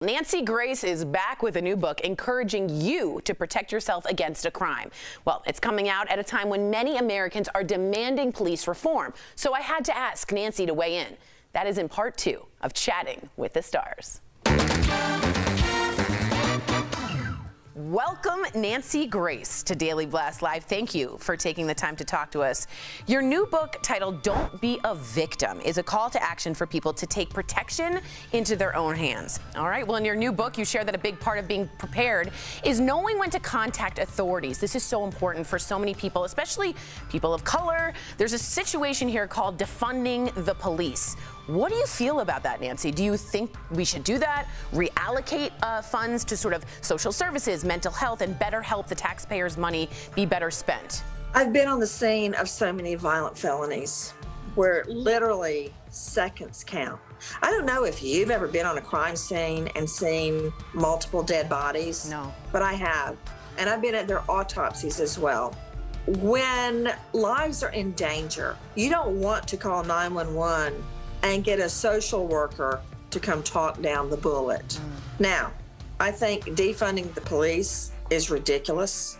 Nancy Grace is back with a new book encouraging you to protect yourself against a crime. Well, it's coming out at a time when many Americans are demanding police reform. So I had to ask Nancy to weigh in. That is in part 2 of Chatting with the Stars. Welcome, Nancy Grace, to Daily Blast Live. Thank you for taking the time to talk to us. Your new book, titled Don't Be a Victim, is a call to action for people to take protection into their own hands. All right, well, in your new book, you share that a big part of being prepared is knowing when to contact authorities. This is so important for so many people, especially people of color. There's a situation here called Defunding the Police. What do you feel about that, Nancy? Do you think we should do that? Reallocate funds to sort of social services, mental health, and better help the taxpayers' money be better spent? I've been on the scene of so many violent felonies where literally seconds count. I don't know if you've ever been on a crime scene and seen multiple dead bodies. No. But I have. And I've been at their autopsies as well. When lives are in danger, you don't want to call 911 and get a social worker to come talk down the bullet. Now, I think defunding the police is ridiculous.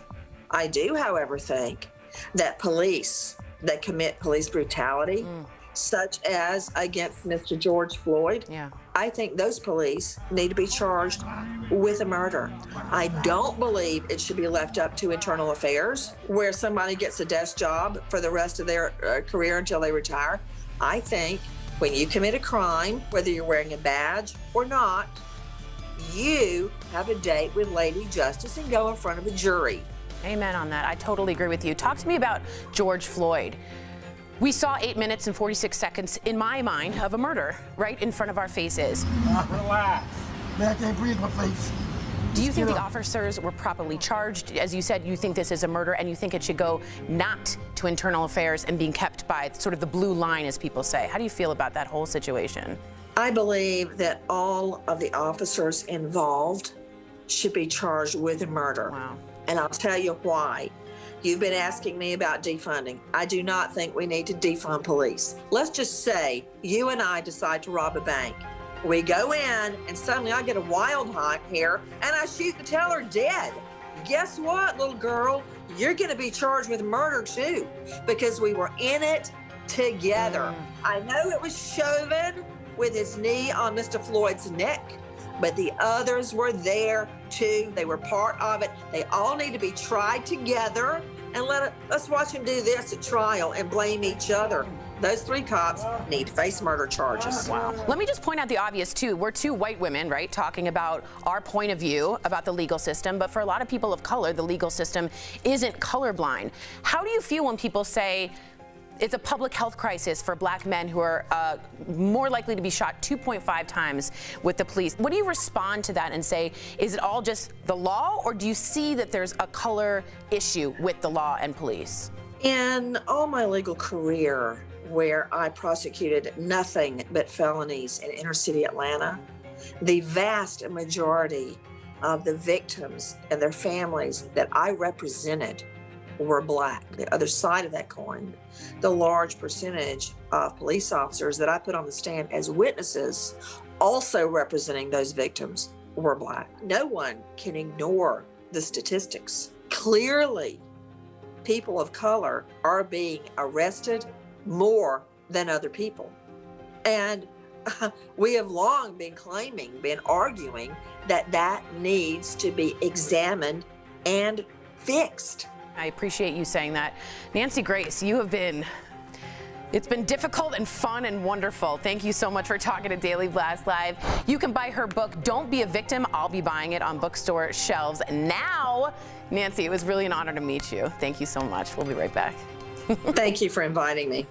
I do, however, think that police that commit police brutality, such as against Mr. George Floyd, I think those police need to be charged with a murder. I don't believe it should be left up to internal affairs, where somebody gets a desk job for the rest of their career until they retire. I think when you commit a crime, whether you're wearing a badge or not, you have a date with Lady Justice and go in front of a jury. Amen on that. I totally agree with you. Talk to me about George Floyd. We saw 8 minutes and 46 seconds, in my mind, of a murder right in front of our faces. Relax. Man, I can't breathe in my face. Do you think the officers were properly charged? As you said, you think this is a murder and you think it should go not to internal affairs and being kept by sort of the blue line, as people say. How do you feel about that whole situation? I believe that all of the officers involved should be charged with a murder. Wow. And I'll tell you why. You've been asking me about defunding. I do not think we need to defund police. Let's just say you and I decide to rob a bank. We go in and suddenly I get a wild hunt here and I shoot the teller dead. Guess what, little girl? You're gonna be charged with murder too, because we were in it together. I know it was Chauvin with his knee on Mr. Floyd's neck, but the others were there too. They were part of it. They all need to be tried together, and let's watch them do this at trial and blame each other. Those 3 cops need to face murder charges. Wow. Let me just point out the obvious, too. We're 2 white women, right, talking about our point of view about the legal system. But for a lot of people of color, the legal system isn't colorblind. How do you feel when people say it's a public health crisis for black men who are more likely to be shot 2.5 times with the police? What do you respond to that and say, is it all just the law, or do you see that there's a color issue with the law and police? In all my legal career, where I prosecuted nothing but felonies in inner city Atlanta, the vast majority of the victims and their families that I represented were black. The other side of that coin, the large percentage of police officers that I put on the stand as witnesses, also representing those victims, were black. No one can ignore the statistics. Clearly, people of color are being arrested more than other people. And we have long been arguing that that needs to be examined and fixed. I appreciate you saying that. Nancy Grace, it's been difficult and fun and wonderful. Thank you so much for talking to Daily Blast Live. You can buy her book, Don't Be a Victim. I'll be buying it on bookstore shelves now. Nancy, it was really an honor to meet you. Thank you so much. We'll be right back. Thank you for inviting me.